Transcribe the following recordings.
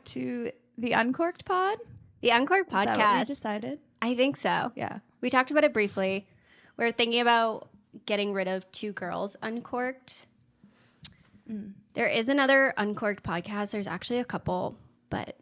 to the Uncorked Pod. The Uncorked podcast. Is that what we decided? I think so. Yeah. We talked about it briefly. We're thinking about getting rid of Two Girls Uncorked. There is another Uncorked podcast. There's actually a couple, but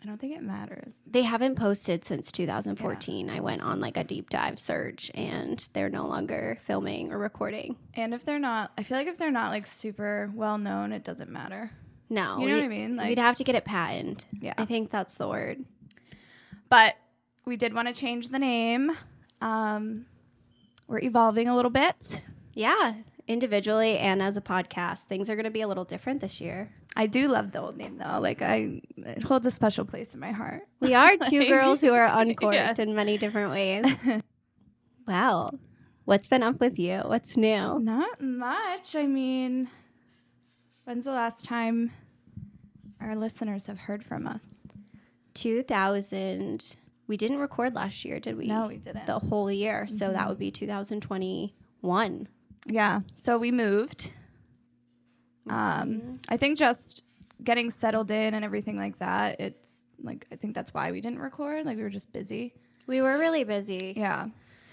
I don't think it matters. they haven't posted since 2014. I went on like a deep dive search and they're no longer filming or recording. And if they're not, I feel like if they're not like super well known, it doesn't matter. No. You know what I mean? Like, we'd have to get it patented. Yeah. I think that's the word. But we did want to change the name. We're evolving a little bit. Yeah. Individually and as a podcast, things are going to be a little different this year. I do love the old name though. Like it holds a special place in my heart. We are two girls who are uncorked Yes. in many different ways. Wow. What's been up with you? What's new? Not much. I mean, when's the last time our listeners have heard from us? 2000. We didn't record last year, did we? No, we didn't. The whole year. So that would be 2021. Yeah. So we moved. I think just getting settled in and everything like that. It's like, I think that's why we didn't record. Like we were just busy. We were really busy. Yeah.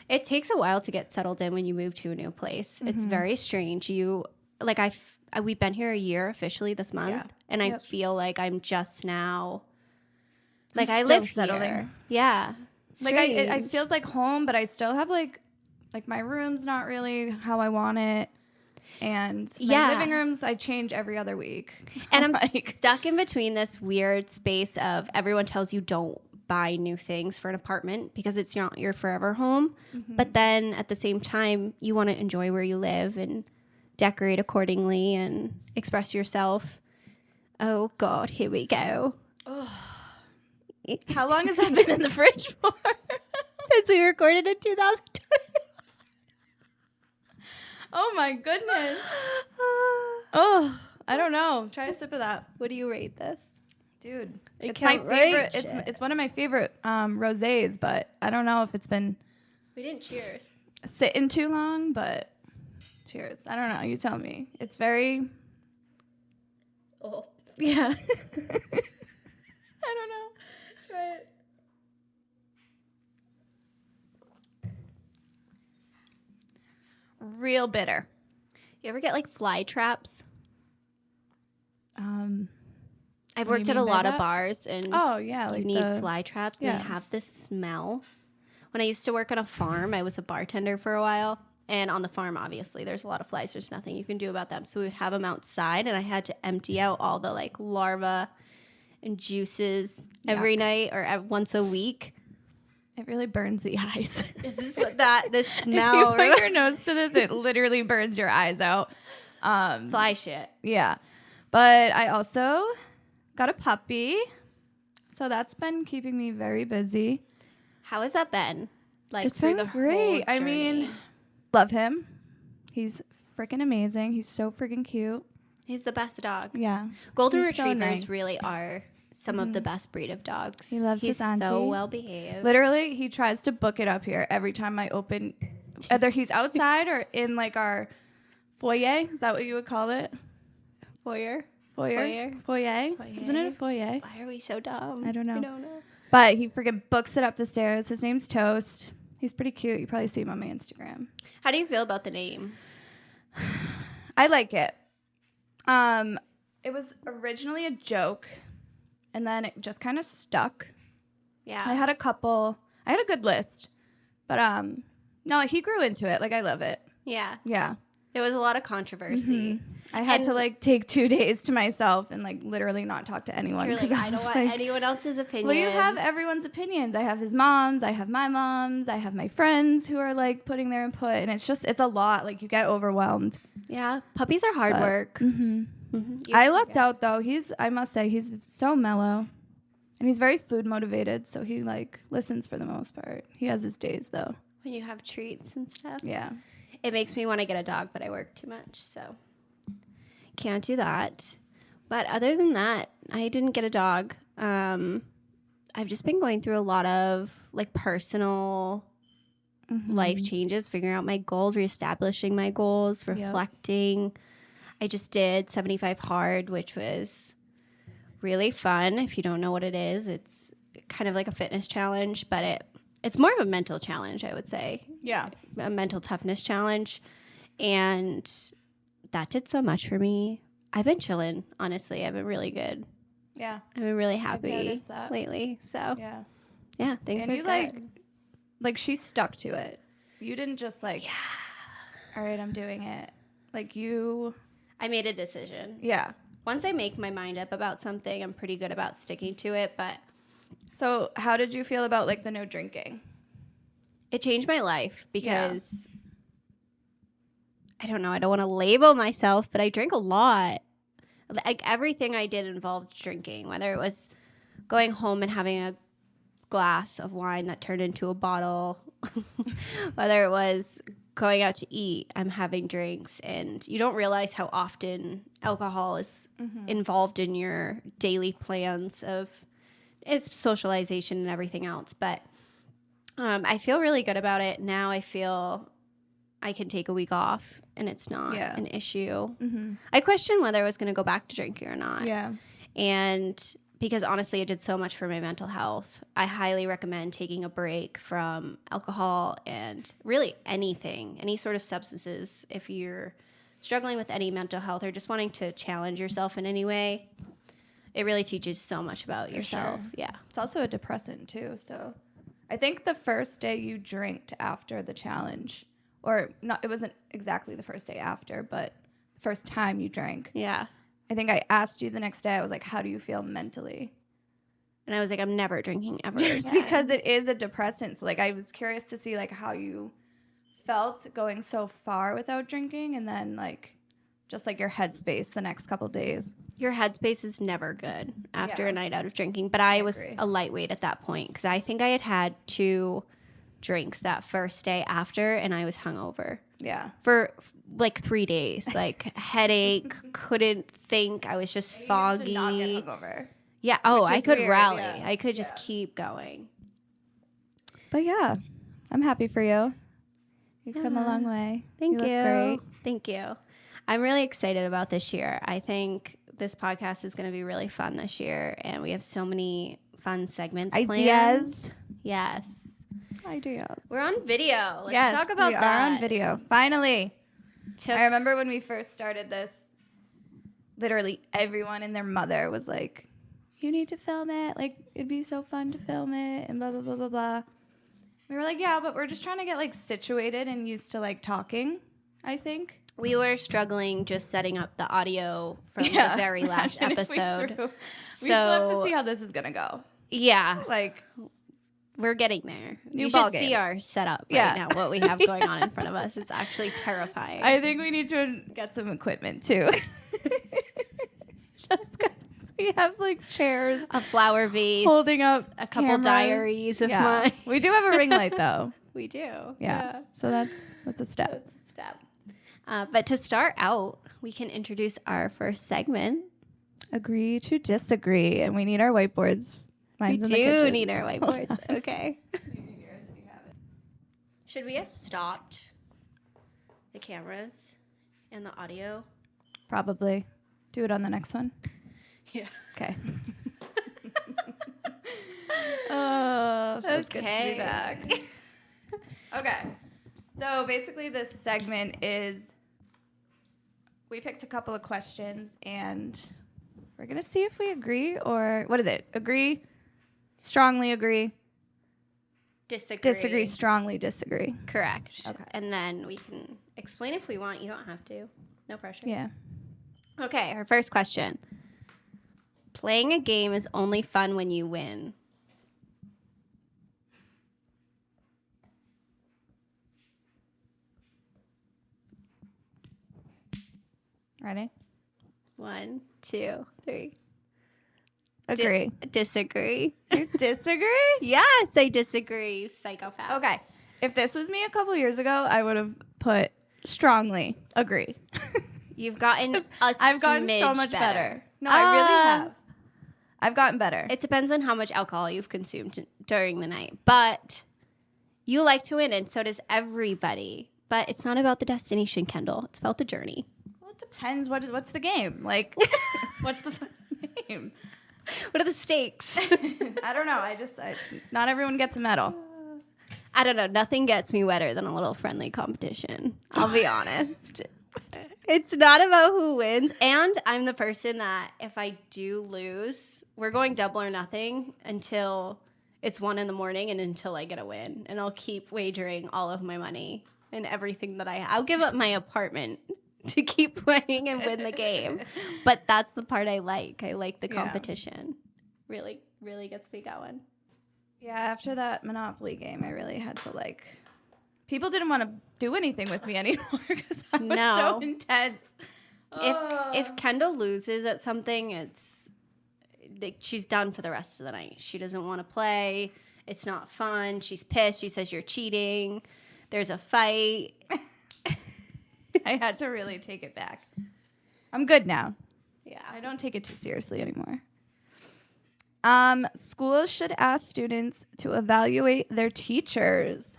It takes a while to get settled in when you move to a new place. It's very strange. We've been here a year officially this month. Yeah. And I feel like I'm just now, I'm I still live settling. here. Yeah. Like it feels like home, but I still have like my room's not really how I want it. And my living rooms, I change every other week. And I'm stuck in between this weird space of everyone tells you don't buy new things for an apartment because it's not your forever home. But then at the same time, you want to enjoy where you live and decorate accordingly and express yourself. Oh, God, here we go. How long has that been in the fridge for? Since we recorded in 2020. Oh, my goodness. Oh, I don't know. Try a sip of that. What do you rate this? Dude, I it's my can't rate favorite. shit. It's one of my favorite rosés, but I don't know if it's been We didn't cheers. sitting too long, but cheers. I don't know. You tell me. It's very... Oh. Yeah. I don't know. Try it. Real bitter. You ever get like fly traps? I've What do worked you at a mean by lot of that? bars and Oh, yeah. you Like need the, fly traps and yeah. they have this smell. When I used to work on a farm, I was a bartender for a while. And on the farm, obviously, there's a lot of flies. There's nothing you can do about them. So we would have them outside, and I had to empty out all the like larvae and juices every night or once a week. It really burns the eyes. Is this what this If smell? you put your nose to this, it literally burns your eyes out. Fly shit. Yeah. But I also got a puppy. So that's been keeping me very busy. How has that been? Like It's through been the great. whole I mean, journey? love him. He's freaking amazing. He's so freaking cute. He's the best dog. Yeah. Golden He's so retrievers nice. really are some of the best breed of dogs. He loves He's his auntie. so well behaved. Literally, he tries to book it up here every time I open. Either he's outside or in like our foyer. Is that what you would call it? Foyer. Foyer. Isn't it a foyer? Why are we so dumb? I don't know. I don't know. But he freaking books it up the stairs. His name's Toast. He's pretty cute. You probably see him on my Instagram. How do you feel about the name? I like it. It was originally a joke, and then it just kind of stuck. Yeah. I had a good list, but no, he grew into it. Like, I love it. Yeah. Yeah. There was a lot of controversy. I had And- to like take 2 days to myself and like literally not talk to anyone. You're 'cause like, I don't was want like, anyone else's opinion. well, you have everyone's opinions. I have his mom's, I have my mom's, I have my friends who are like putting their input, and it's a lot. Like, you get overwhelmed. Yeah. Puppies are hard work. I lucked out though. I must say, he's so mellow, and he's very food motivated. So he like listens for the most part. He has his days though. When you have treats and stuff. Yeah. It makes me want to get a dog, but I work too much, so can't do that. But other than that, I didn't get a dog. I've just been going through a lot of like personal life changes, figuring out my goals, reestablishing my goals, reflecting. I just did 75 hard, which was really fun. If you don't know what it is, it's kind of like a fitness challenge, but it's more of a mental challenge, I would say. Yeah. A mental toughness challenge. And that did so much for me. I've been chilling, honestly. I've been really good. Yeah. I've been really happy that. lately. So, yeah, things and are you good. like she stuck to it. You didn't just like, all right, I'm doing it. Like I made a decision. Yeah. Once I make my mind up about something, I'm pretty good about sticking to it. But so how did you feel about like the no drinking? it changed my life because I don't know. I don't want to label myself, but I drink a lot. Like everything I did involved drinking, whether it was going home and having a glass of wine that turned into a bottle, whether it was going out to eat, I'm having drinks, and you don't realize how often alcohol is involved in your daily plans of its socialization and everything else. But I feel really good about it. Now I feel I can take a week off and it's not an issue. Mm-hmm. I questioned whether I was going to go back to drinking or not. Yeah. And because honestly, it did so much for my mental health. I highly recommend taking a break from alcohol and really anything, any sort of substances. If you're struggling with any mental health or just wanting to challenge yourself in any way, it really teaches so much about yourself. Sure. Yeah. It's also a depressant too. So I think the first day you drank after the challenge, or not, it wasn't exactly the first day after, but the first time you drank. Yeah. I think I asked you the next day, I was like, how do you feel mentally? And I was like, I'm never drinking ever. Just again. because it is a depressant. So like I was curious to see like how you felt going so far without drinking, and then like just like your headspace the next couple days. Your headspace is never good after Yeah. a night out of drinking. But I was agree. a lightweight at that point because I think I had 2 drinks that first day after, and I was hungover Yeah. for like 3 days. Like headache, couldn't think. I was just foggy. You used to not get hungover. Yeah. Oh, Which I is could weird, rally. yeah. I could just keep going. But yeah, I'm happy for you. You've come a Yeah. long way. Thank you. Look great. Thank you. I'm really excited about this year. I think this podcast is going to be really fun this year, and we have so many fun segments planned. Ideas. Yes. Ideas. We're on video. Yes, Let's talk about we that. are on video. Finally. Took- I remember when we first started this, literally everyone and their mother was like, you need to film it. Like, it'd be so fun to film it and blah, blah, blah, blah, blah. We were like, yeah, but we're just trying to get, like, situated and used to, like, talking, I think. We were struggling just setting up the audio from the very last episode. We still have to see how this is going to go. Yeah, Like, we're getting there. New You ball should see game. our setup Yeah. right now, what we have going on in front of us. It's actually terrifying. I think we need to get some equipment, too. Just because we have, like, chairs A flower vase. holding up a couple cameras. diaries of mine. We do have a ring light, though. We do. Yeah. So that's a step. That's a step. But to start out, we can introduce our first segment. Agree to disagree, and we need our whiteboards. Mine's in the we do kitchen. need our whiteboards. Okay. Should we have stopped the cameras and the audio? Probably. Do it on the next one. Yeah. Okay. Oh, feels good to Okay. be back. Okay. So basically, this segment is we picked a couple of questions, and we're gonna see if we agree or what is it? Agree, strongly agree, disagree, strongly disagree. Correct. Okay. And then we can explain if we want. You don't have to. No pressure. Yeah. Okay, our first question. Playing a game is only fun when you win. Ready? 1, 2, 3. Agree. Disagree. You disagree? Yes, I disagree, you psychopath. Okay. If this was me a couple years ago, I would have put strongly agree. You've gotten a I've gotten so smidge much better. No, I really have. I've gotten better. It depends on how much alcohol you've consumed during the night. But you like to win, and so does everybody. But it's not about the destination, Kendall. It's about the journey. Well, it depends. What's the game? Like, what's the game? What are the stakes? I don't know. Not everyone gets a medal. I don't know. Nothing gets me wetter than a little friendly competition. I'll be honest. It's not about who wins. And I'm the person that if I do lose, we're going double or nothing until it's 1 a.m. and until I get a win. And I'll keep wagering all of my money and everything that I'll give up my apartment to keep playing and win the game. But that's the part I like. I like the competition. Really, really gets me going. Yeah, after that Monopoly game, I really had to people didn't want to do anything with me anymore because I was so intense. If Kendall loses at something, it's she's done for the rest of the night. She doesn't want to play. It's not fun. She's pissed. She says you're cheating. There's a fight. I had to really take it back. I'm good now. Yeah. I don't take it too seriously anymore. Schools should ask students to evaluate their teachers.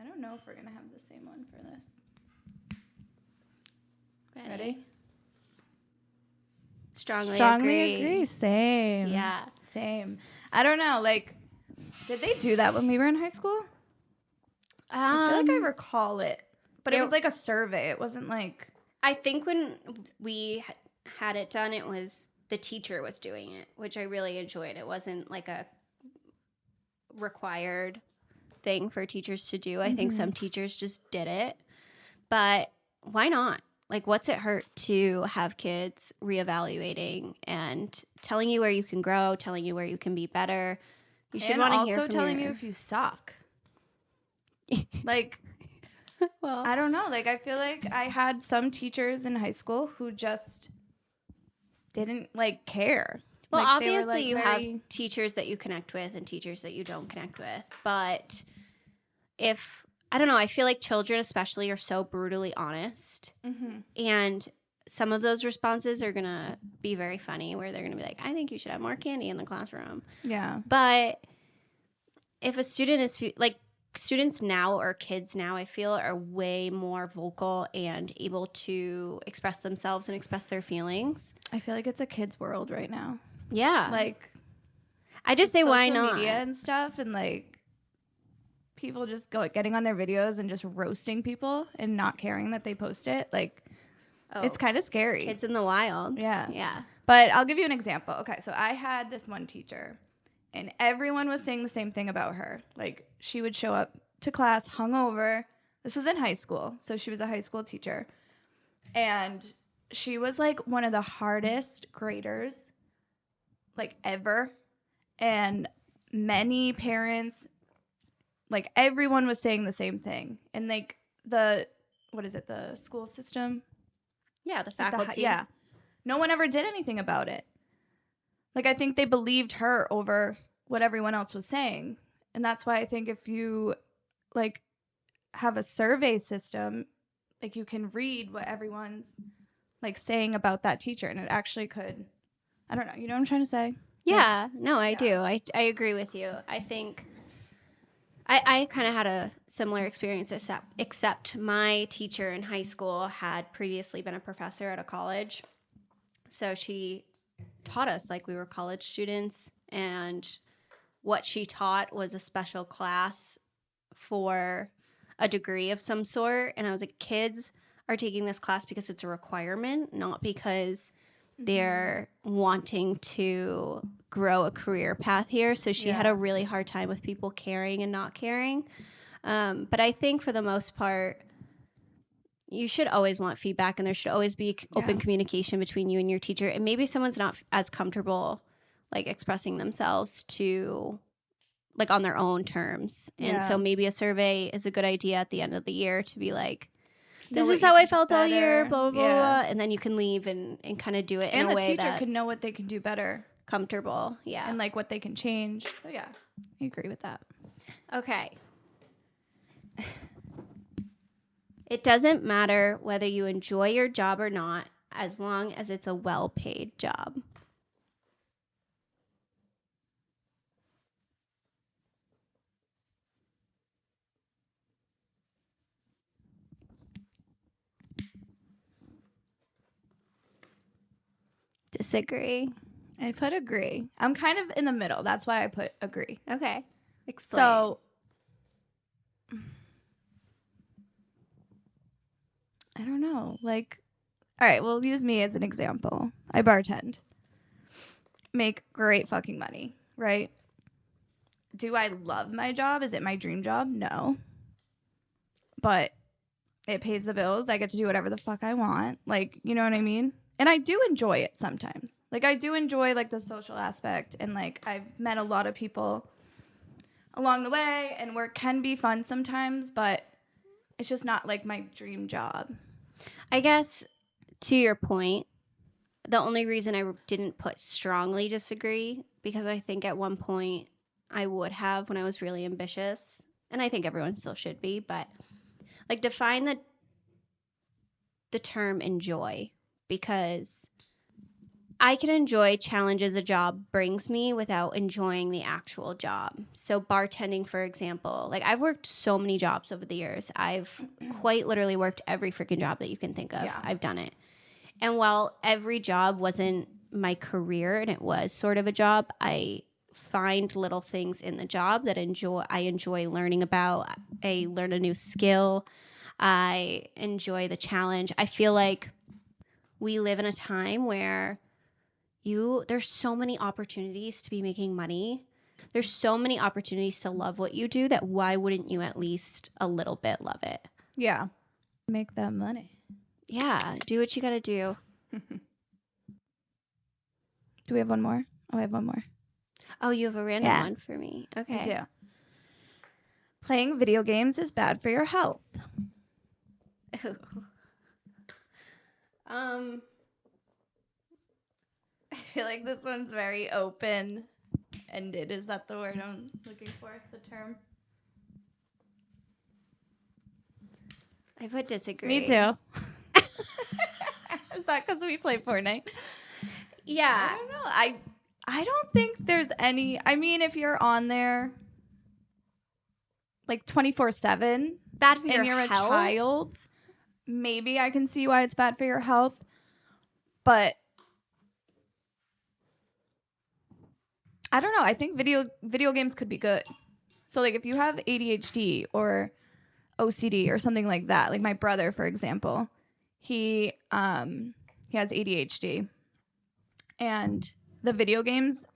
I don't know if we're going to have the same one for this. Ready? Strongly agree. Same. Yeah. Same. I don't know. Did they do that when we were in high school? I feel like I recall it. But it was like a survey. It wasn't like... I think when we had it done, it was the teacher was doing it, which I really enjoyed. It wasn't like a required thing for teachers to do. I think some teachers just did it. But why not? What's it hurt to have kids reevaluating and telling you where you can grow, telling you where you can be better? You should want to hear from also telling you if you suck. Well, I don't know. I feel like I had some teachers in high school who just didn't care. Well, obviously you have teachers that you connect with and teachers that you don't connect with. But I don't know, I feel like children especially are so brutally honest. Mm-hmm. And some of those responses are going to be very funny where they're going to be like, I think you should have more candy in the classroom. Yeah. But if a student is students now or kids now, I feel, are way more vocal and able to express themselves and express their feelings. I feel like it's a kid's world right now. Yeah. I just say, why not? Social media and stuff, and people just getting on their videos and just roasting people and not caring that they post it. It's kind of scary. Kids in the wild. Yeah. Yeah. But I'll give you an example. Okay, so I had this one teacher, and everyone was saying the same thing about her. She would show up to class hungover. This was in high school, so she was a high school teacher. And she was, one of the hardest graders, ever. And many parents, everyone was saying the same thing. And, the school system? Yeah, the faculty. Yeah. No one ever did anything about it. I think they believed her over what everyone else was saying. And that's why I think if you, have a survey system, you can read what everyone's, saying about that teacher. And it actually could, I don't know. You know what I'm trying to say? Yeah. No, I do. I agree with you. I think I kind of had a similar experience, except my teacher in high school had previously been a professor at a college. So she taught us like we were college students, and what she taught was a special class for a degree of some sort. And I was like, kids are taking this class because it's a requirement, not because they're wanting to grow a career path here. So she had a really hard time with people caring and not caring. But I think for the most part, you should always want feedback, and there should always be open communication between you and your teacher. And maybe someone's not as comfortable expressing themselves to on their own terms. And so maybe a survey is a good idea at the end of the year to be like, this is how I felt all year, blah, blah, blah. And then you can leave and kind of do it in a way that's... And the teacher can know what they can do better. Comfortable, yeah. And what they can change. So yeah, I agree with that. Okay. It doesn't matter whether you enjoy your job or not, as long as it's a well-paid job. Disagree. I put agree. I'm kind of in the middle. That's why I put agree. Okay. Explain. So, I don't know. Like, all right, we'll use me as an example. I bartend. Make great fucking money, right? Do I love my job? Is it my dream job? No. But it pays the bills. I get to do whatever the fuck I want. Like, you know what I mean? And I do enjoy it sometimes. Like, I do enjoy, like, the social aspect. And, like, I've met a lot of people along the way. And work can be fun sometimes. But it's just not, like, my dream job. I guess, to your point, the only reason I didn't put strongly disagree, because I think at one point I would have when I was really ambitious. And I think everyone still should be. But, like, define the term enjoy. Because I can enjoy challenges a job brings me without enjoying the actual job. So bartending, for example, like I've worked so many jobs over the years. I've quite literally worked every freaking job that you can think of. Yeah. I've done it. And while every job wasn't my career and it was sort of a job, I find little things in the job that I enjoy learning about. I learn a new skill. I enjoy the challenge. I feel like we live in a time where there's so many opportunities to be making money. There's so many opportunities to love what you do that why wouldn't you at least a little bit love it? Yeah. Make that money. Yeah. Do what you got to do. Do we have one more? Oh, I have one more. Oh, you have a random one for me. Okay. I do. Playing video games is bad for your health. I feel like this one's very open-ended. Is that the word I'm looking for? The term? I put disagree. Me too. Is that because we play Fortnite? Yeah. I don't know. I don't think there's any. I mean, if you're on there like 24/7 Bad for your and you're health? a child, maybe I can see why it's bad for your health. But I don't know. I think video games could be good. So like if you have ADHD or OCD or something like that, like my brother, for example, he has ADHD, and the video games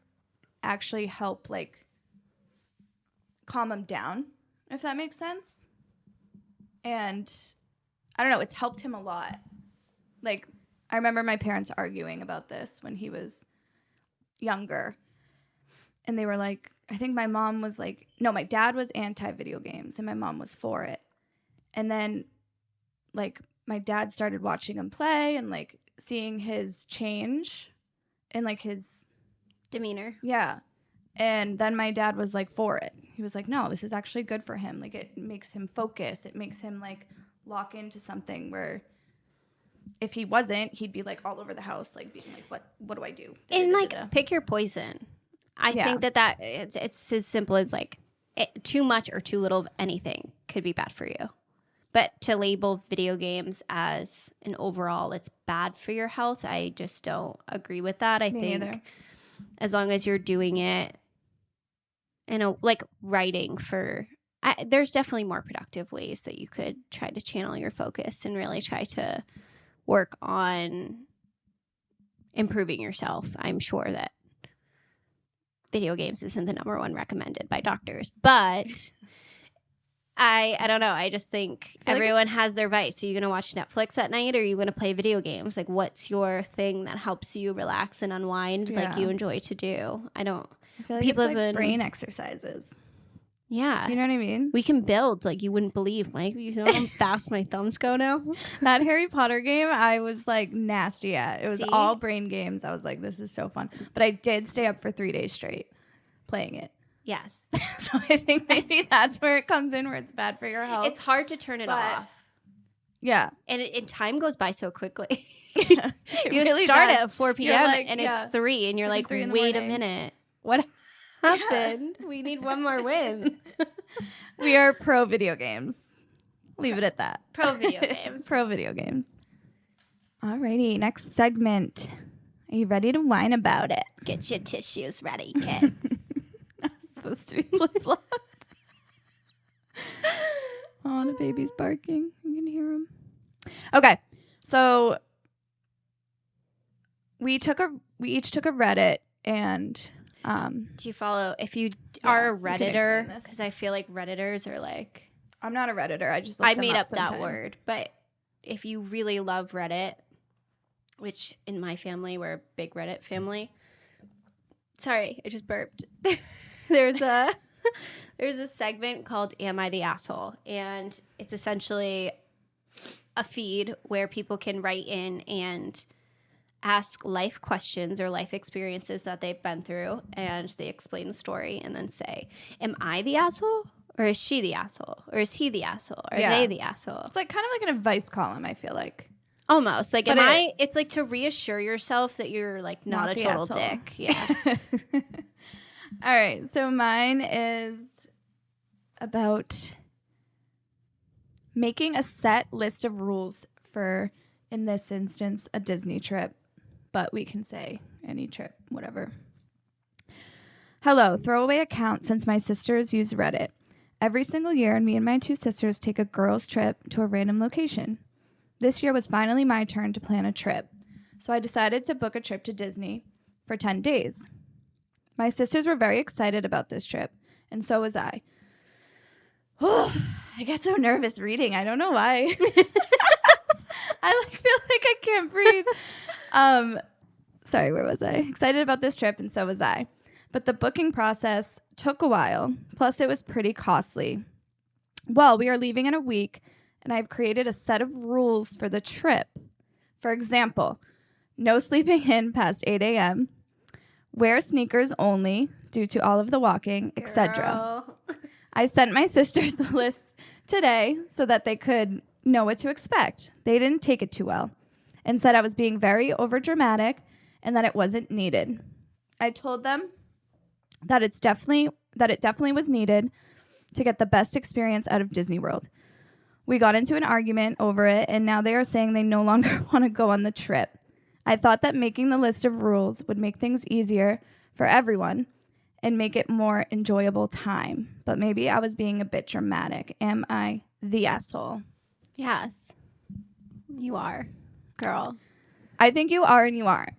actually help like calm him down, if that makes sense. And I don't know, it's helped him a lot. Like I remember my parents arguing about this when he was younger. And they were like, I think my mom was like, no, my dad was anti-video games and my mom was for it. And then like my dad started watching him play and like seeing his change and like his demeanor. Yeah. And then my dad was like for it. He was like, no, this is actually good for him. Like it makes him focus. It makes him like lock into something where if he wasn't, he'd be like all over the house, like being like, what do I do? And like pick your poison. I think that it's as simple as like too much or too little of anything could be bad for you. But to label video games as an overall it's bad for your health, I just don't agree with that. I think either. As long as you're doing it in a like writing there's definitely more productive ways that you could try to channel your focus and really try to work on improving yourself. I'm sure that video games isn't the number one recommended by doctors, but I don't know. I just think everyone has their vice. Are you going to watch Netflix at night or are you going to play video games? Like, what's your thing that helps you relax and unwind like you enjoy to do? I feel like people it's like brain exercises. Yeah. You know what I mean? We can build like you wouldn't believe. Mike, you know how fast my thumbs go now? That Harry Potter game, I was like nasty at. It was all brain games. I was like, this is so fun. But I did stay up for 3 days straight playing it. Yes. So I think maybe that's where it comes in, where it's bad for your health. It's hard to turn it off. Yeah. And time goes by so quickly. Yeah, you really start does. at 4 p.m. Like, and it's 3 and you're like, wait a minute. What happened? We need one more win. We are pro video games. Leave it at that. Pro video games. Pro video games. Alrighty, next segment. Are you ready to whine about it? Get your tissues ready, kids. That's supposed to be flip-flop. Oh, the baby's barking. You can hear him. Okay, so we each took a Reddit, and Do you follow, if you Yeah, are a you can explain Redditor, this. because I feel like Redditors are like, I'm not a Redditor. I just looked I them made up sometimes. that word, but if you really love Reddit, which in my family, we're a big Reddit family. Sorry, I just burped. There's a segment called Am I the Asshole? And it's essentially a feed where people can write in and ask life questions or life experiences that they've been through, and they explain the story and then say, am I the asshole? Or is she the asshole? Or is he the asshole? Or Yeah. are they the asshole? It's like kind of like an advice column, I feel like. Almost. Like, But it's like to reassure yourself that you're like not a the total asshole. dick. Yeah. All right. So mine is about making a set list of rules for, in this instance, a Disney trip. But we can say any trip, whatever. Hello, throwaway account since my sisters use Reddit. Every single year, me and my two sisters take a girls' trip to a random location. This year was finally my turn to plan a trip, so I decided to book a trip to Disney for 10 days. My sisters were very excited about this trip, and so was I. I get so nervous reading. I don't know why. I feel like I can't breathe. Sorry, where was I? Excited about this trip, and so was I. But the booking process took a while, plus it was pretty costly. Well, we are leaving in a week, and I've created a set of rules for the trip. For example, no sleeping in past 8 a.m., wear sneakers only due to all of the walking, etc. Girl. I sent my sisters the list today so that they could know what to expect. They didn't take it too well and said I was being very overdramatic and that it wasn't needed. I told them that it definitely was needed to get the best experience out of Disney World. We got into an argument over it, and now they are saying they no longer want to go on the trip. I thought that making the list of rules would make things easier for everyone and make it more enjoyable time. But maybe I was being a bit dramatic. Am I the asshole? Yes. You are, girl. I think you are and you aren't.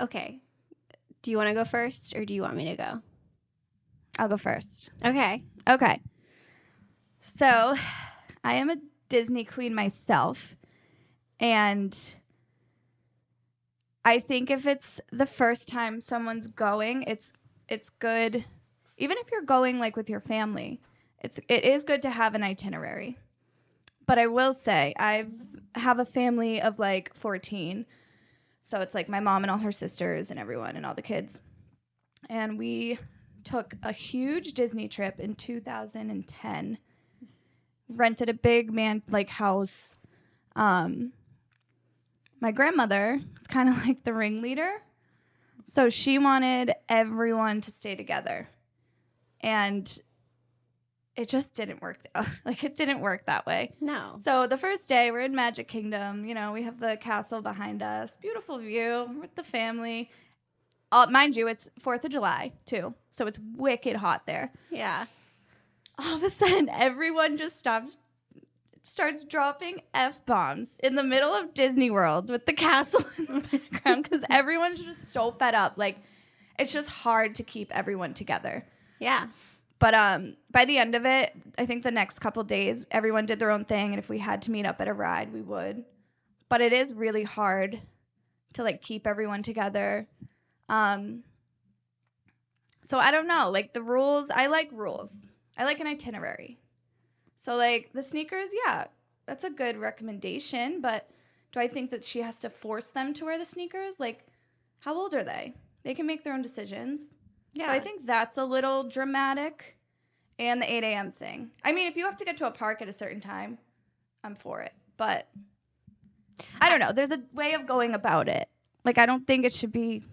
Okay. Do you want to go first or do you want me to go? I'll go first. Okay. Okay. So I am a Disney queen myself. And I think if it's the first time someone's going, it's good. Even if you're going like with your family, it is good to have an itinerary. But I will say I have a family of like 14. So it's like my mom and all her sisters and everyone and all the kids. And we took a huge Disney trip in 2010. Rented a big house. My grandmother is kind of like the ringleader. So she wanted everyone to stay together. And it just didn't work. It didn't work that way. No. So the first day, we're in Magic Kingdom. You know, we have the castle behind us. Beautiful view. We're with the family. Mind you, it's 4th of July, too. So it's wicked hot there. Yeah. All of a sudden, everyone just starts dropping F-bombs in the middle of Disney World with the castle in the background because everyone's just so fed up. Like, it's just hard to keep everyone together. Yeah. But by the end of it, I think the next couple days, everyone did their own thing. And if we had to meet up at a ride, we would. But it is really hard to, like, keep everyone together. So I don't know. Like, the rules, I like rules. I like an itinerary. So, like, the sneakers, yeah, that's a good recommendation. But do I think that she has to force them to wear the sneakers? Like, how old are they? They can make their own decisions. Yeah. So I think that's a little dramatic. And the 8 a.m. thing. I mean, if you have to get to a park at a certain time, I'm for it. But I don't know. There's a way of going about it. Like, I don't think it should be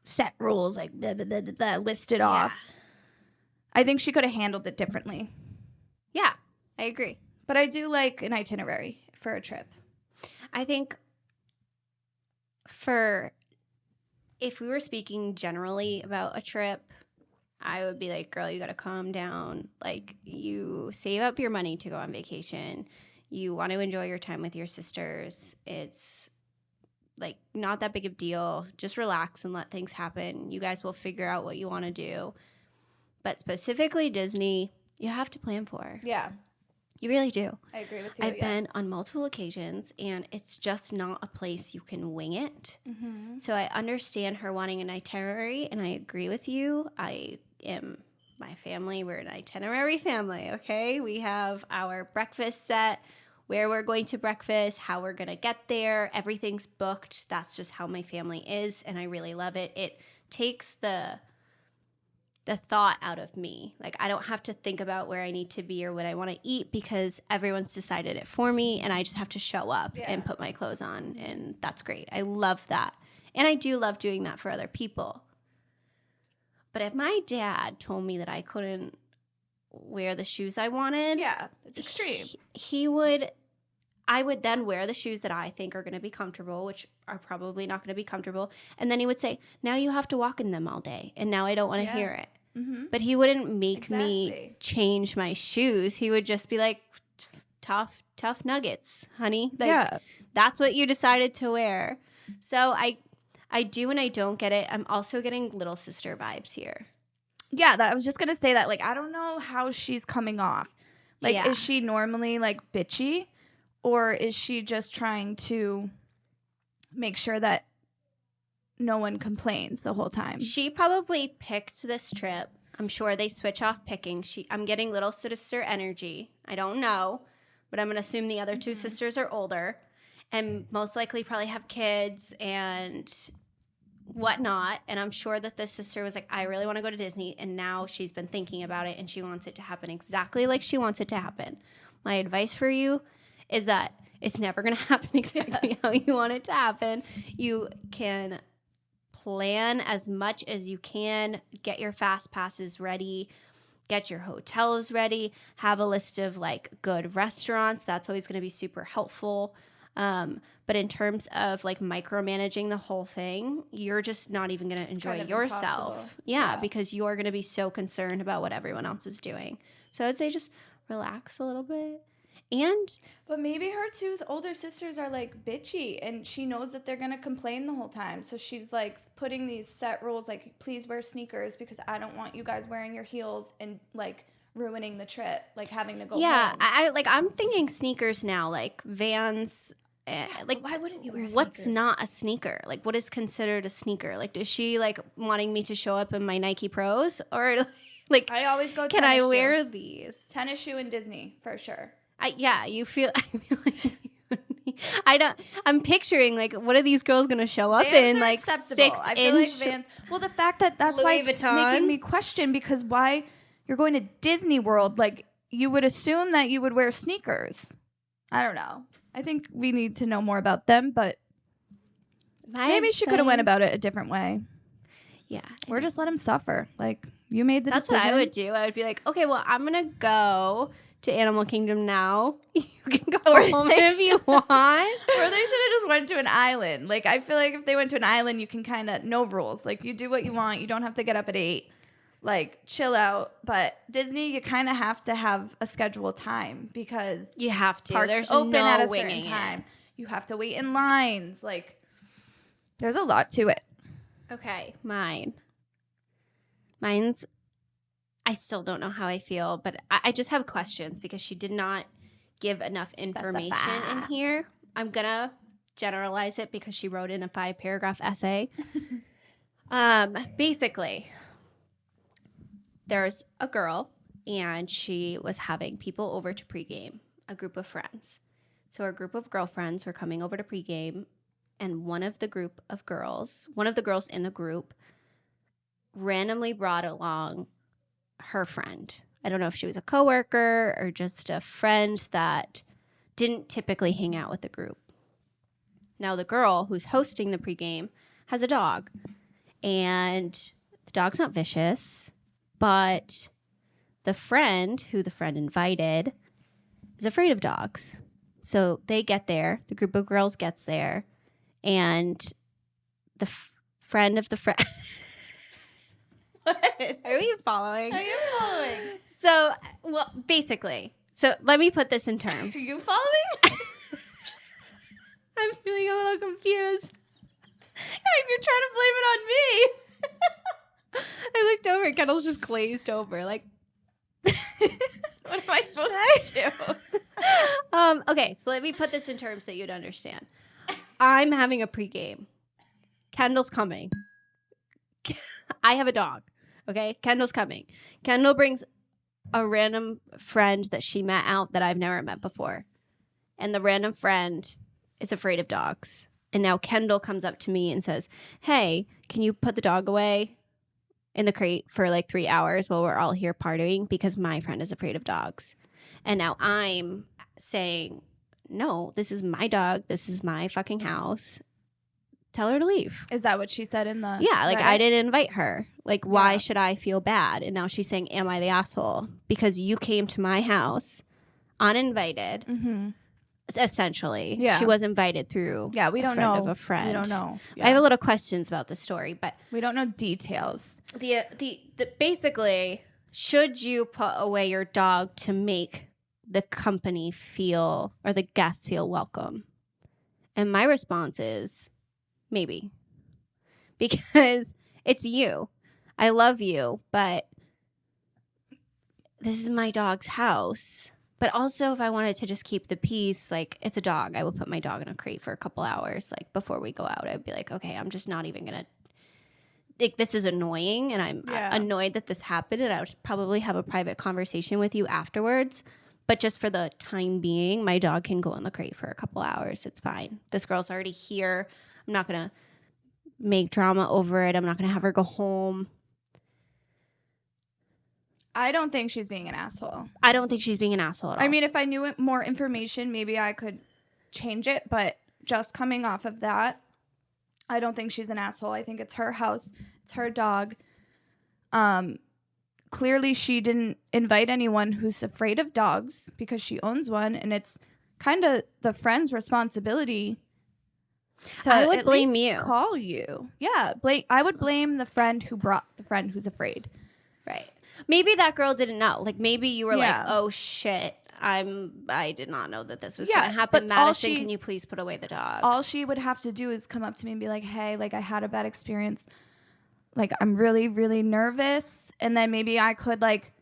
set rules, like, blah, blah, blah, blah, blah, listed off. I think she could have handled it differently. Yeah, I agree. But I do like an itinerary for a trip. I think for if we were speaking generally about a trip, I would be like, girl, you got to calm down. Like, you save up your money to go on vacation. You want to enjoy your time with your sisters. It's like not that big of a deal. Just relax and let things happen. You guys will figure out what you want to do. But specifically Disney, you have to plan for. Yeah. You really do. I agree with you. I've been on multiple occasions, and it's just not a place you can wing it. Mm-hmm. So I understand her wanting an itinerary, and I agree with you. My family, we're an itinerary family, okay? We have our breakfast set, where we're going to breakfast, how we're going to get there. Everything's booked. That's just how my family is, and I really love it. It takes the thought out of me. Like, I don't have to think about where I need to be or what I want to eat because everyone's decided it for me, and I just have to show up and put my clothes on, and that's great. I love that. And I do love doing that for other people. But if my dad told me that I couldn't wear the shoes I wanted, it's extreme. I would then wear the shoes that I think are going to be comfortable, which are probably not going to be comfortable. And then he would say, now you have to walk in them all day. And now I don't want to hear it. Mm-hmm. But he wouldn't make me change my shoes. He would just be like, tough nuggets, honey. Like, that's what you decided to wear. So I do and I don't get it. I'm also getting little sister vibes here. Yeah, I was just going to say that. Like, I don't know how she's coming off. Like, is she normally, like, bitchy? Or is she just trying to make sure that no one complains the whole time? She probably picked this trip. I'm sure they switch off picking. I'm getting little sister energy. I don't know, but I'm going to assume the other two sisters are older and most likely probably have kids and whatnot. And I'm sure that this sister was like, I really want to go to Disney. And now she's been thinking about it and she wants it to happen exactly like she wants it to happen. My advice for you is that it's never going to happen exactly how you want it to happen. You can plan as much as you can, get your fast passes ready, get your hotels ready, have a list of like good restaurants. That's always going to be super helpful. But in terms of like micromanaging the whole thing, you're just not even going to enjoy yourself. Yeah, because you're going to be so concerned about what everyone else is doing. So I'd say just relax a little bit. But maybe her two older sisters are like bitchy and she knows that they're going to complain the whole time. So she's like putting these set rules like, please wear sneakers because I don't want you guys wearing your heels and like ruining the trip, like having to go home. I'm thinking sneakers now, like Vans. Like, why wouldn't you wear sneakers? What's not a sneaker? Like, what is considered a sneaker? Like, is she like wanting me to show up in my Nike Pros or like? I always go. Can I wear these? Tennis shoe in Disney for sure. I feel like I'm picturing like, what are these girls gonna show up Vans in? Like acceptable. 6 I feel inch. like Vans. Well, the fact that that's Louis why it's Vuittons. making me question because why you're going to Disney World? Like you would assume that you would wear sneakers. I don't know. I think we need to know more about them, but maybe she could have went about it a different way. Yeah, or just let him suffer. Like you made the decision. That's what I would do. I would be like, okay, well, I'm gonna go to Animal Kingdom now. You can go home if you want. Or they should have just went to an island. Like, I feel like if they went to an island, you can kind of, no rules. Like, you do what you want. You don't have to get up at 8. Like, chill out. But Disney, you kind of have to have a scheduled time because you have to. Parks There's open no at a winging certain time. it. You have to wait in lines. Like, there's a lot to it. Okay, mine's. I still don't know how I feel, but I just have questions because she did not give enough information in here. I'm going to generalize it because she wrote in a 5-paragraph essay. Basically, there's a girl, and she was having people over to pregame, a group of friends. So a group of girlfriends were coming over to pregame, and one of the girls in the group randomly brought along her friend. I don't know if she was a coworker or just a friend that didn't typically hang out with the group. Now the girl who's hosting the pregame has a dog, and the dog's not vicious, but the friend who the friend invited is afraid of dogs. So they get there, the group of girls gets there, and the friend of the friend. What? Are we following? Are you following? So, well, basically. So let me put this in terms. Are you following? I'm feeling a little confused. You're trying to blame it on me. I looked over. Kendall's just glazed over. Like, what am I supposed to do? Okay, so let me put this in terms that you'd understand. I'm having a pregame. Kendall's coming. I have a dog. Okay, Kendall's coming. Kendall brings a random friend that she met out that I've never met before. And the random friend is afraid of dogs. And now Kendall comes up to me and says, hey, can you put the dog away in the crate for like 3 hours while we're all here partying because my friend is afraid of dogs? And now I'm saying, no, this is my dog. This is my fucking house. Tell her to leave. Is that what she said in the... Yeah, like Reddit? I didn't invite her. Like, why Yeah. should I feel bad? And now she's saying, am I the asshole? Because you came to my house uninvited, Mm-hmm. essentially. Yeah. She was invited through Yeah, we don't friend know. of a friend. We don't know. I have a little questions about the story, but We don't know details. the basically, should you put away your dog to make the company feel or the guests feel welcome? And my response is maybe, because it's you. I love you, but this is my dog's house. But also, if I wanted to just keep the peace, like, it's a dog, I would put my dog in a crate for a couple hours. Like, before we go out, I'd be like, okay, I'm just not even gonna, like, this is annoying, and I'm annoyed that this happened, and I would probably have a private conversation with you afterwards. But just for the time being, my dog can go in the crate for a couple hours. It's fine. This girl's already here. I'm not gonna make drama over it. I'm not gonna have her go home. I don't think she's being an asshole. I don't think she's being an asshole at all. I mean, if I knew more information, maybe I could change it. But just coming off of that, I don't think she's an asshole. I think it's her house. It's her dog. Clearly, she didn't invite anyone who's afraid of dogs because she owns one. And it's kind of the friend's responsibility to I would at blame least you. call you. Yeah, I would blame the friend who brought the friend who's afraid. right. Maybe that girl didn't know. Like, maybe you were Yeah. like, oh shit, I did not know that this was Yeah, gonna happen. but all Madison, she- can you please put away the dog? All she would have to do is come up to me and be like, hey, like, I had a bad experience. Like, I'm really, really nervous. And then maybe I could, like,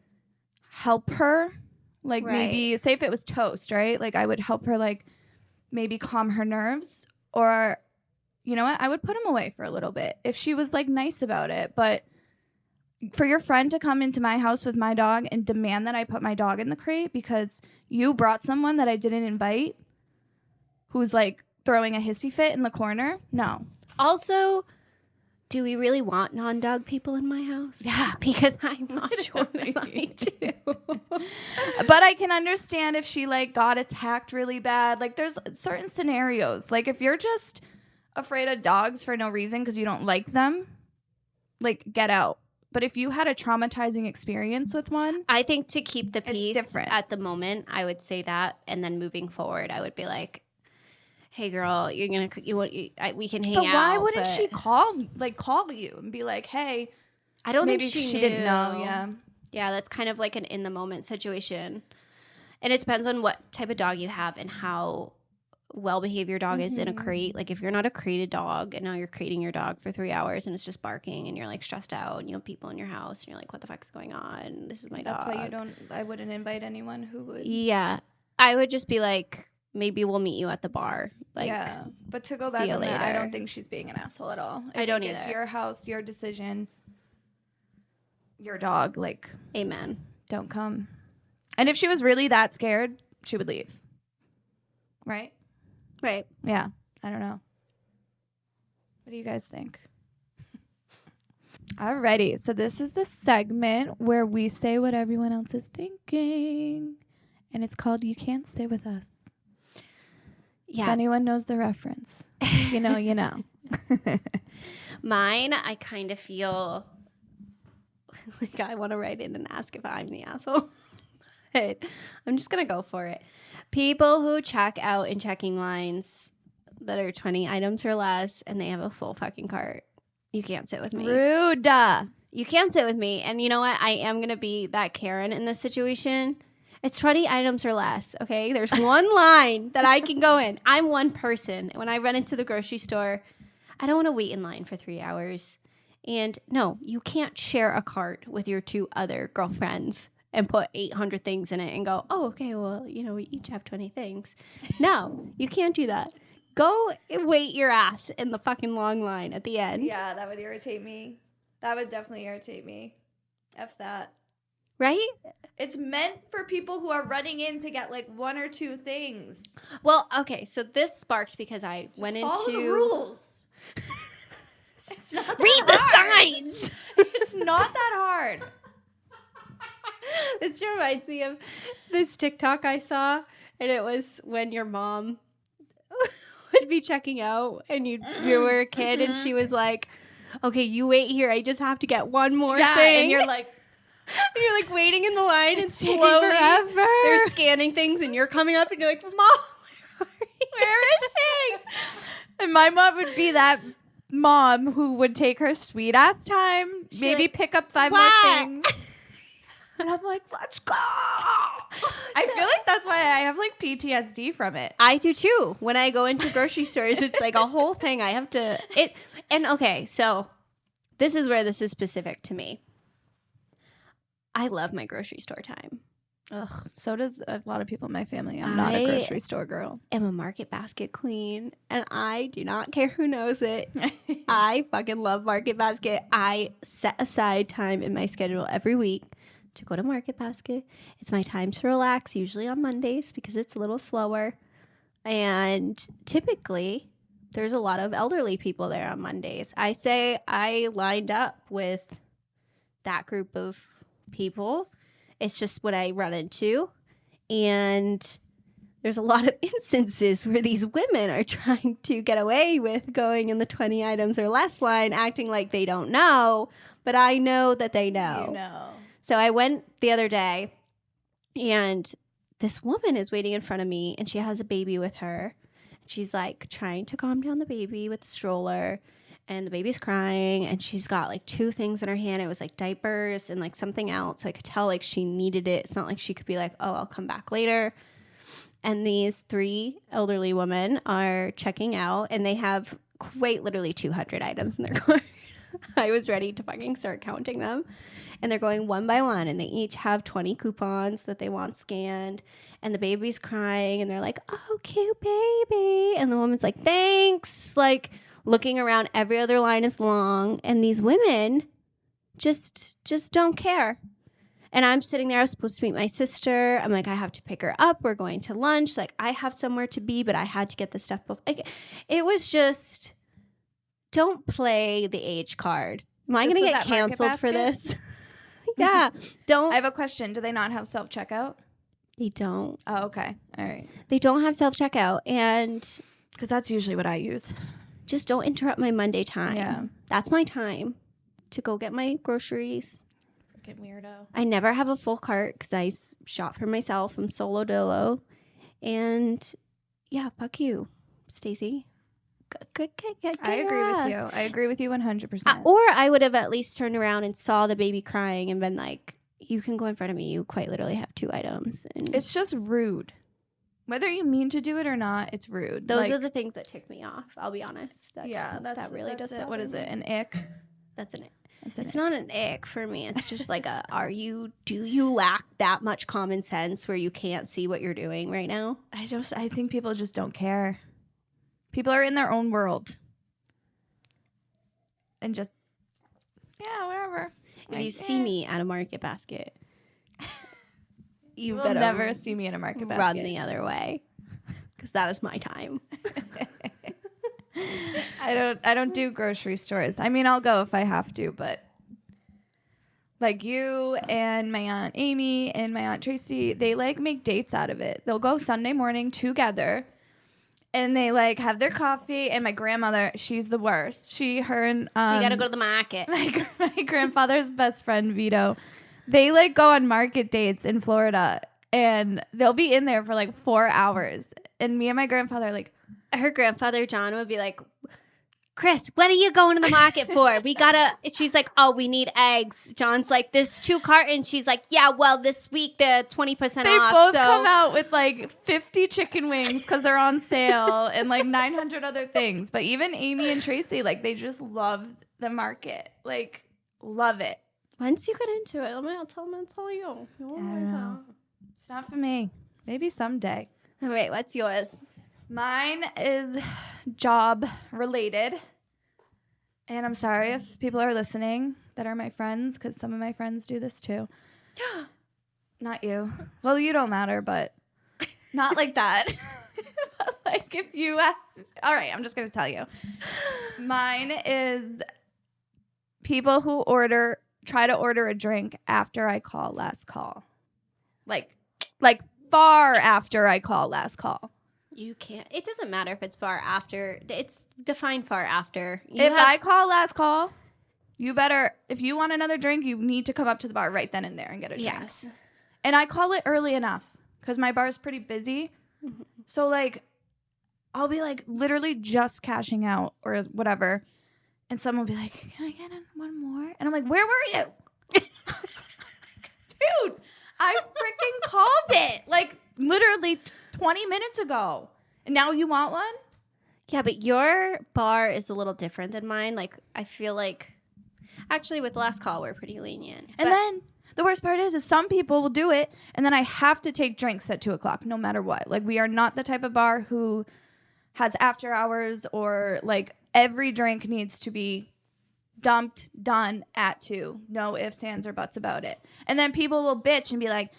help her. Like, Right. maybe, say if it was toast, right? Like, I would help her, like, maybe calm her nerves. Or, you know what? I would put him away for a little bit if she was, like, nice about it. But for your friend to come into my house with my dog and demand that I put my dog in the crate because you brought someone that I didn't invite who's, like, throwing a hissy fit in the corner, no. Also, do we really want non-dog people in my house? Yeah. Because I'm not sure that I do. But I can understand if she, like, got attacked really bad. Like, there's certain scenarios. Like, if you're just afraid of dogs for no reason because you don't like them, like, get out. But if you had a traumatizing experience with one, I think to keep the peace different. at the moment, I would say that, and then moving forward, I would be like, "Hey, girl, we can hang but out." why wouldn't but she call you and be like, hey, I don't maybe think she didn't know. knew. Yeah. Yeah, that's kind of like an in the moment situation, and it depends on what type of dog you have and how well behaved your dog is in a crate. Like, if you're not a crated dog and now you're crating your dog for 3 hours and it's just barking and you're like stressed out and you have people in your house and you're like, what the fuck is going on? This is my dog. That's why I wouldn't invite anyone who would. Yeah, I would just be like, maybe we'll meet you at the bar. Like, yeah. But to go see back you on that, I later. don't think she's being an asshole at all. I don't think It's either. your house, your decision, your dog. Like, amen. don't come. And if she was really that scared, she would leave. Right? Right. Yeah. I don't know. What do you guys think? Alrighty. So this is the segment where we say what everyone else is thinking. And it's called You Can't Stay With Us. If Yeah. anyone knows the reference, you know, you know. Mine, I kind of feel like I want to write in and ask if I'm the asshole. But I'm just going to go for it. People who check out in checking lines that are 20 items or less and they have a full fucking cart. You can't sit with me. Rude. You can't sit with me. And you know what? I am going to be that Karen in this situation. It's 20 items or less, okay? There's one line that I can go in. I'm one person. When I run into the grocery store, I don't want to wait in line for 3 hours. And no, you can't share a cart with your 2 other girlfriends and put 800 things in it and go, oh, okay, well, we each have 20 things. No, you can't do that. Go wait your ass in the fucking long line at the end. Yeah, that would irritate me. That would definitely irritate me. F that. Right? It's meant for people who are running in to get like 1 or 2 things. Well, okay, so this sparked because I went into... follow the rules. It's not that Read hard. the signs! It's not that hard. This reminds me of this TikTok I saw, and it was when your mom would be checking out, and you were a kid, and she was like, okay, you wait here. I just have to get one more thing. And you're like waiting in the line, and slowly forever. they're scanning things, and you're coming up, and you're like, Mom, Where is she? And my mom would be that mom who would take her sweet ass time, maybe like, pick up 5 more things. And I'm like, let's go. I feel like that's why I have like PTSD from it. I do too. When I go into grocery stores, it's like a whole thing. I have to and okay, so this is where this is specific to me. I love my grocery store time. Ugh, so does a lot of people in my family. I'm not a grocery store girl. I'm a market basket queen, and I do not care who knows it. I fucking love Market Basket. I set aside time in my schedule every week to go to Market Basket. It's my time to relax, usually on Mondays because it's a little slower. And typically, there's a lot of elderly people there on Mondays. I say I lined up with that group of people. It's just what I run into. And there's a lot of instances where these women are trying to get away with going in the 20 items or less line, acting like they don't know. But I know that they know. You know. So I went the other day, and this woman is waiting in front of me, and she has a baby with her. She's like trying to calm down the baby with the stroller, and the baby's crying, and she's got like 2 things in her hand. It was like diapers and like something else. So I could tell like she needed it. It's not like she could be like, oh, I'll come back later. And these 3 elderly women are checking out, and they have quite literally 200 items in their cart. I was ready to fucking start counting them. And they're going one by one, and they each have 20 coupons that they want scanned. And the baby's crying, and they're like, oh, cute baby. And the woman's like, thanks. Like, looking around, every other line is long. And these women just don't care. And I'm sitting there. I was supposed to meet my sister. I'm like, I have to pick her up. We're going to lunch. Like, I have somewhere to be, but I had to get the stuff before. Like, it was just, don't play the age card. Am I going to get canceled for this? Yeah. I have a question. Do they not have self-checkout? They don't. Oh, okay. All right. They don't have self-checkout. And because that's usually what I use. Just don't interrupt my Monday time. Yeah. That's my time to go get my groceries. Freaking weirdo. I never have a full cart because I shop for myself. I'm solo dolo. And yeah, fuck you, Stacey. I agree with you. I agree with you 100%. Or I would have at least turned around and saw the baby crying and been like, you can go in front of me. You quite literally have 2 items. And it's just rude. Whether you mean to do it or not, it's rude. Those are the things that tick me off. I'll be honest. That really does it. What is it? An ick? That's an ick. It's not an ick for me. It's just like do you lack that much common sense where you can't see what you're doing right now? I think people just don't care. People are in their own world. And just, yeah, wherever. If you see me at a Market Basket, you will never see me in a Market Basket. Run the other way. Because that is my time. I don't do grocery stores. I mean, I'll go if I have to, but like you and my Aunt Amy and my Aunt Tracy, they like make dates out of it. They'll go Sunday morning together. And they like have their coffee, and my grandmother, she's the worst. Her and you gotta go to the market. My grandfather's best friend Vito, they like go on market dates in Florida, and they'll be in there for like 4 hours. And me and my grandfather are like, her grandfather John would be like, Chris, what are you going to the market for? She's like, oh, we need eggs. John's like, there's 2 cartons. She's like, yeah, well, this week they're 20% off. They both come out with like 50 chicken wings because they're on sale and like 900 other things. But even Amy and Tracy, like they just love the market. Like, love it. Once you get into it, I'll tell you. I don't know. It's not for me. Maybe someday. All right, what's yours? Mine is job related. And I'm sorry if people are listening that are my friends, because some of my friends do this too. Not you. Well, you don't matter, but not like that. But like if you ask. All right, I'm just going to tell you. Mine is people who try to order a drink after I call last call. Like far after I call last call. You can't. It doesn't matter if it's far after. It's defined far after. I call last call, you better, if you want another drink, you need to come up to the bar right then and there and get a drink. Yes. And I call it early enough because my bar is pretty busy. Mm-hmm. So, like, I'll be, like, literally just cashing out or whatever. And someone will be like, can I get one more? And I'm like, where were you? Dude, I freaking called it. Like, literally 20 minutes ago. And now you want one? Yeah, but your bar is a little different than mine. Like, I feel like, actually, with last call, we're pretty lenient. And then the worst part is some people will do it, and then I have to take drinks at 2 o'clock, no matter what. Like, we are not the type of bar who has after hours or, like, every drink needs to be dumped, done at 2. No ifs, ands, or buts about it. And then people will bitch and be like,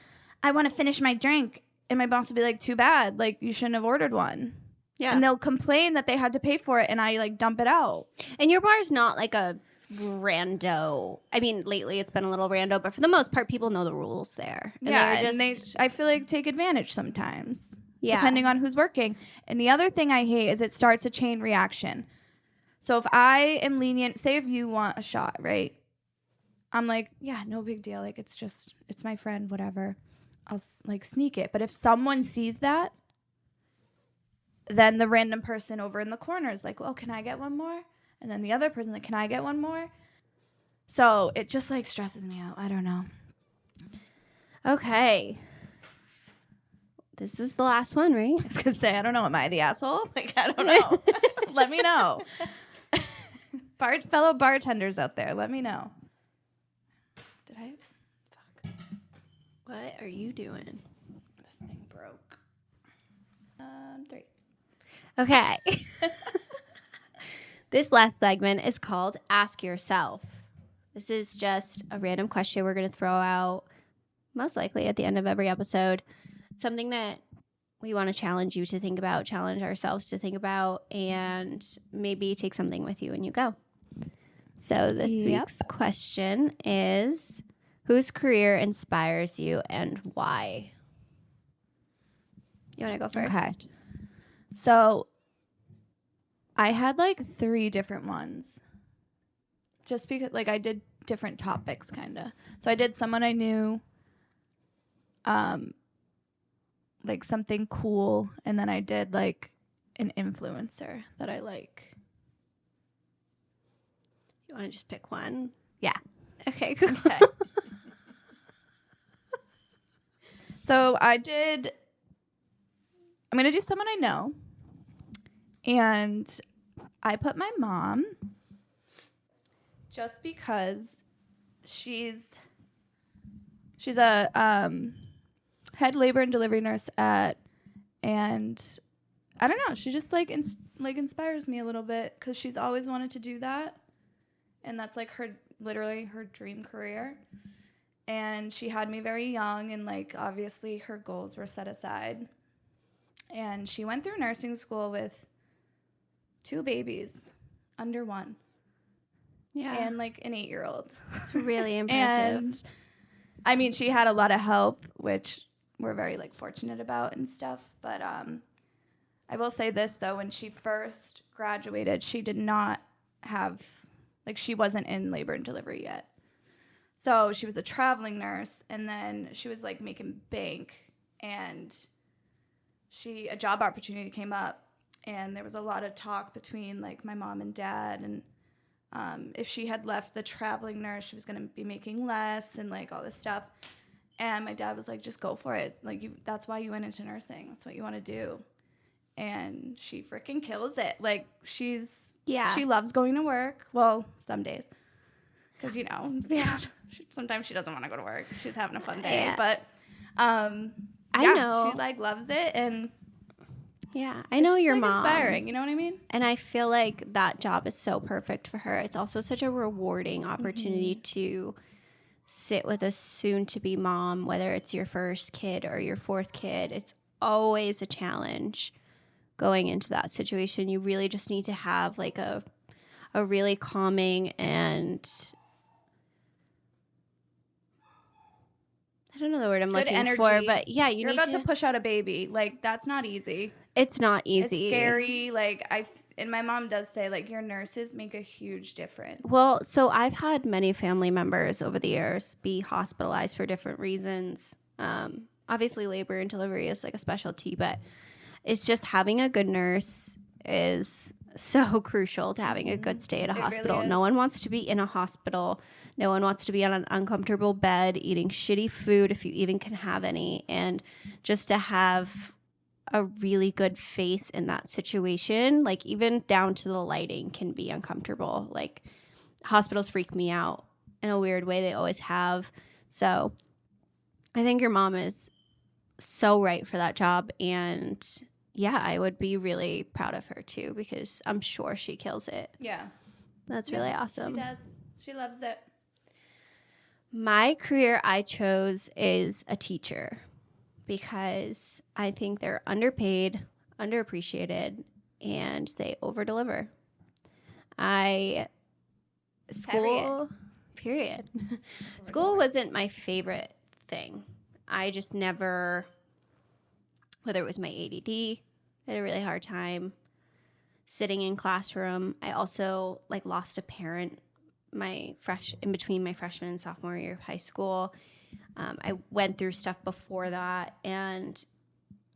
I want to finish my drink. And my boss will be like, too bad. Like, you shouldn't have ordered one. Yeah. And they'll complain that they had to pay for it, and I, like, dump it out. And your bar is not like a rando. I mean, lately it's been a little rando, but for the most part, people know the rules there. And and they, I feel like, take advantage sometimes. Yeah. Depending on who's working. And the other thing I hate is it starts a chain reaction. So if I am lenient, say if you want a shot, right? I'm like, yeah, no big deal. Like, it's my friend, whatever. I'll, like, sneak it. But if someone sees that, then the random person over in the corner is like, well, can I get one more? And then the other person, like, can I get one more? So it just, like, stresses me out. I don't know. Okay. This is the last one, right? I was going to say, I don't know. Am I the asshole? Like, I don't know. Let me know. Fellow bartenders out there, let me know. Did I? Fuck. What are you doing? This thing broke. 3. Okay. This last segment is called Ask Yourself. This is just a random question we're going to throw out, most likely at the end of every episode. Something that we want to challenge you to think about, challenge ourselves to think about, and maybe take something with you when you go. So this week's question is, whose career inspires you and why? You want to go first? Okay. So I had like 3 different ones. Just because, like, I did different topics, kind of. So I did someone I knew, like something cool, and then I did like an influencer that I like. You want to just pick one? Yeah. Okay, cool. Okay. So I'm going to do someone I know. And I put my mom just because she's a head labor and delivery nurse and I don't know, she just like inspires me a little bit because she's always wanted to do that. And that's like literally her dream career. And she had me very young, and like obviously her goals were set aside. And she went through nursing school with 2 babies under 1. Yeah. And like an 8-year-old. It's really impressive. And I mean, she had a lot of help, which we're very like fortunate about and stuff. But I will say this though, when she first graduated, she did not have, like, she wasn't in labor and delivery yet. So she was a traveling nurse, and then she was like making bank, and a job opportunity came up, And there was a lot of talk between like my mom and dad, and if she had left the traveling nurse, she was going to be making less and like all this stuff. And my dad was like, just go for it. Like, that's why you went into nursing. That's what you want to do. And she freaking kills it. Like, she loves going to work. Well, some days. Because, you know, sometimes she doesn't want to go to work. She's having a fun day. Yeah. But, I know. She, like, loves it. And yeah, I know your mom. Inspiring, you know what I mean? And I feel like that job is so perfect for her. It's also such a rewarding opportunity to sit with a soon-to-be mom, whether it's your first kid or your fourth kid. It's always a challenge going into that situation. You really just need to have like a really calming and I don't know the word I'm looking for, but yeah, you're about to push out a baby. Like, that's not easy. It's not easy. It's scary. Like, and my mom does say, like, your nurses make a huge difference. Well, so I've had many family members over the years be hospitalized for different reasons. Obviously, labor and delivery is like a specialty, but it's just having a good nurse is so crucial to having a good stay at a hospital. Really, no one wants to be in a hospital. No one wants to be on an uncomfortable bed eating shitty food, if you even can have any. And just to have a really good face in that situation, like even down to the lighting can be uncomfortable. Like, hospitals freak me out in a weird way. They always have. So I think your mom is so right for that job. And yeah, I would be really proud of her too, because I'm sure she kills it. Yeah. That's really awesome. She does. She loves it. My career I chose is a teacher because I think they're underpaid, underappreciated, and they overdeliver. Period. School wasn't my favorite thing. I just never, whether it was my ADD, I had a really hard time sitting in classroom. I also like lost a parent in between my freshman and sophomore year of high school. I went through stuff before that, and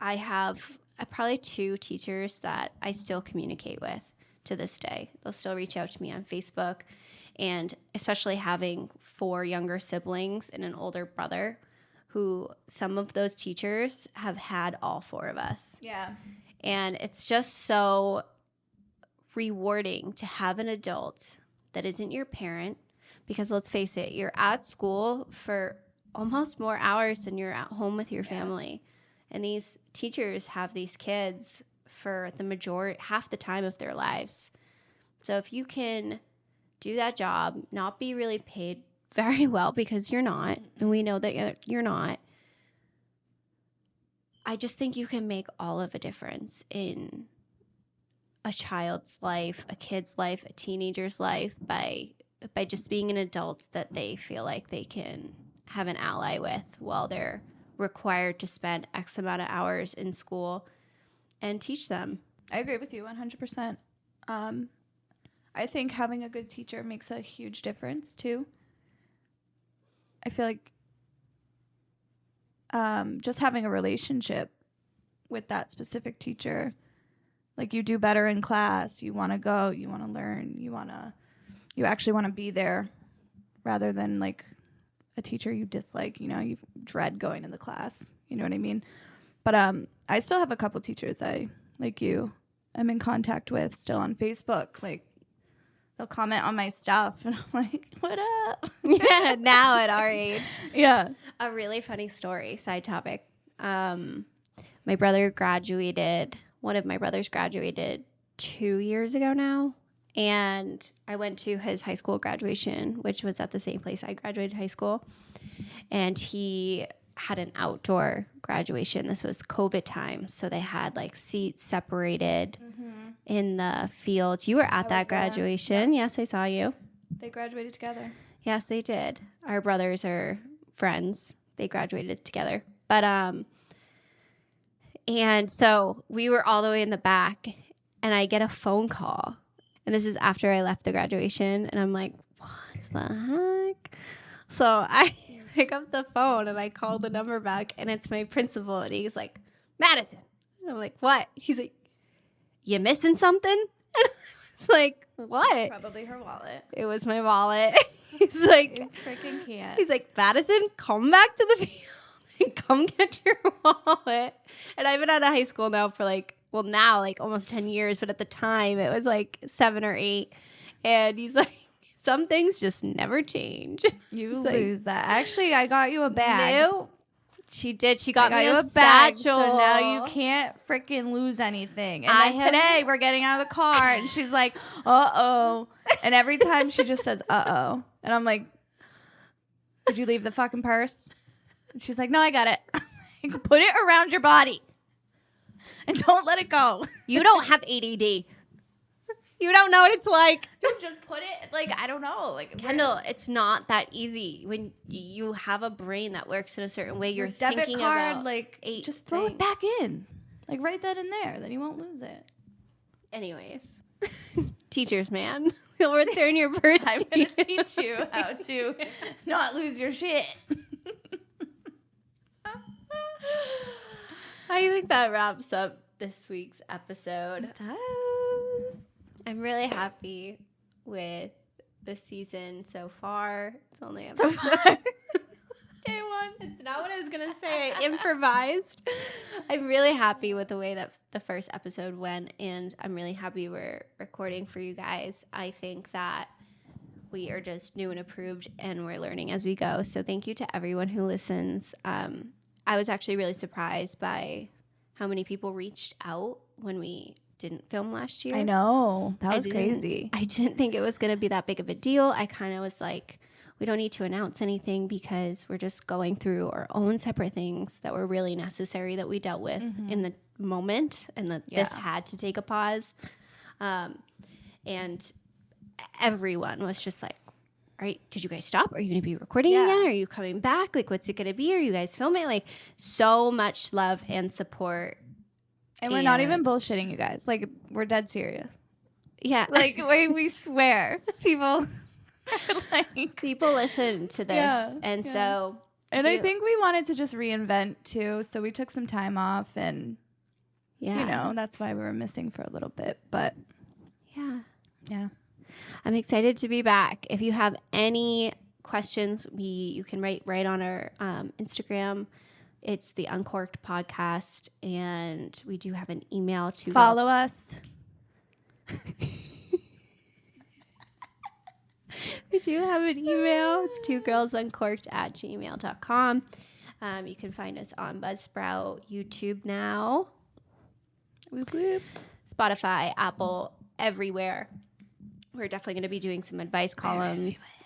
I have probably 2 teachers that I still communicate with to this day. They'll still reach out to me on Facebook, and especially having 4 younger siblings and an older brother, who some of those teachers have had all 4 of us. Yeah. And it's just so rewarding to have an adult that isn't your parent, because let's face it, you're at school for almost more hours than you're at home with your family. And these teachers have these kids for half the time of their lives. So if you can do that job, not be really paid very well, because you're not, and we know that you're not, I just think you can make all of a difference in a child's life, a kid's life, a teenager's life by just being an adult that they feel like they can have an ally with while they're required to spend X amount of hours in school and teach them. I agree with you 100%. I think having a good teacher makes a huge difference too. I feel like just having a relationship with that specific teacher, like, you do better in class, you want to go, you want to learn, you actually want to be there, rather than like a teacher you dislike, you dread going to the class, you know what I mean? But I still have a couple teachers I'm in contact with still on Facebook. Like, they'll comment on my stuff, and I'm like, what up? Yeah, now at our age. Yeah. A really funny story, side topic. My brother graduated, one of my brothers graduated 2 years ago now, and I went to his high school graduation, which was at the same place I graduated high school, and he had an outdoor graduation. This was COVID time, so they had like seats separated in the field. You were at that graduation. Yeah. Yes, I saw you. They graduated together. Yes, they did. Our brothers are friends. They graduated together. But and so we were all the way in the back, and I get a phone call, and this is after I left the graduation, and I'm like, what the heck? So I pick up the phone and I call the number back, and it's my principal, and he's like, Madison. And I'm like, what? He's like, you missing something? And I was like, what? Probably her wallet. It was my wallet. He's like, You freaking can't. he's like, Madison, come back to the field and come get your wallet. And I've been out of high school now for now almost 10 years, but at the time it was like 7 or 8. And he's like, some things just never change. You It's lose that. Actually, I got you a bag. No, she did. She got I me got a you a bag, satchel. so now you can't freaking lose anything. And I then have- today we're getting out of the car, and she's like, "Uh-oh," and every time she just says, "Uh-oh," and I'm like, "Did you leave the fucking purse?" And she's like, "No, I got it." Like, put it around your body, and don't let it go. You don't have ADD. You don't know what it's like. Dude, just put it I don't know, Kendall, it's not that easy when you have a brain that works in a certain way. You're your debit thinking card, about 8 just throw things. it back in, right then and there. Then you won't lose it. Anyways, teachers, man, you'll return your purse. I'm gonna teach you how to not lose your shit. I think that wraps up this week's episode. It does. I'm really happy with the season so far. It's only So episode. far. Day one. It's not what I was going to say. I improvised. I'm really happy with the way that the first episode went, and I'm really happy we're recording for you guys. I think that we are just new and approved, and we're learning as we go. So thank you to everyone who listens. I was actually really surprised by how many people reached out when we didn't film last year. I know. That was crazy. I didn't think it was going to be that big of a deal. I kind of was like, we don't need to announce anything because we're just going through our own separate things that were really necessary that we dealt with in the moment, and that this had to take a pause. And everyone was just like, all right, did you guys stop? Are you going to be recording again? Are you coming back? What's it going to be? Are you guys filming? So much love and support. And we're not even bullshitting you guys. We're dead serious. Yeah. We swear. People people listen to this. And so. And I think we wanted to just reinvent too. So we took some time off, and that's why we were missing for a little bit. But yeah. I'm excited to be back. If you have any questions, you can write on our Instagram. It's the Uncorked Podcast, and we do have an email to follow us. We do have an email. It's twogirlsuncorked@gmail.com. You can find us on Buzzsprout, YouTube now, Whoop, whoop. Spotify, Apple, everywhere. We're definitely going to be doing some advice columns